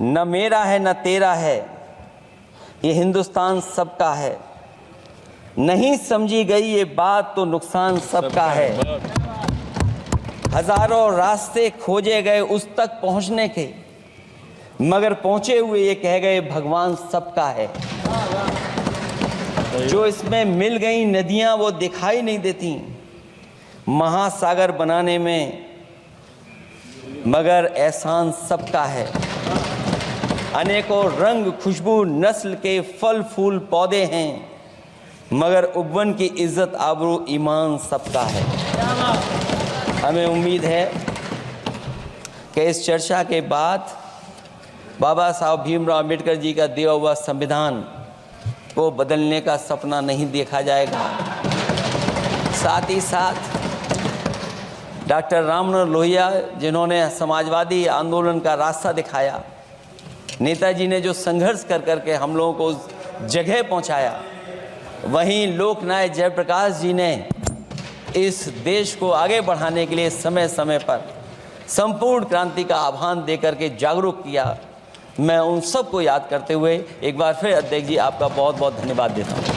न मेरा है न तेरा है, ये हिंदुस्तान सबका है। नहीं समझी गई ये बात तो नुकसान सबका है। हजारों रास्ते खोजे गए उस तक पहुंचने के, मगर पहुंचे हुए ये कह गए भगवान सबका है। जो इसमें मिल गई नदियां वो दिखाई नहीं देती महासागर बनाने में, मगर एहसान सबका है। अनेकों रंग खुशबू नस्ल के फल फूल पौधे हैं, मगर उपवन की इज्जत आबरू ईमान सबका है। हमें उम्मीद है कि इस चर्चा के बाद बाबा साहब भीमराव अम्बेडकर जी का दिया हुआ संविधान को बदलने का सपना नहीं देखा जाएगा। साथ ही साथ डॉक्टर राममनोहर लोहिया जिन्होंने समाजवादी आंदोलन का रास्ता दिखाया, नेताजी ने जो संघर्ष कर करके हम लोगों को उस जगह पहुंचाया, वहीं लोकनायक जयप्रकाश जी ने इस देश को आगे बढ़ाने के लिए समय समय पर संपूर्ण क्रांति का आह्वान देकर के जागरूक किया। मैं उन सबको याद करते हुए एक बार फिर अध्यक्ष जी आपका बहुत बहुत धन्यवाद देता हूँ।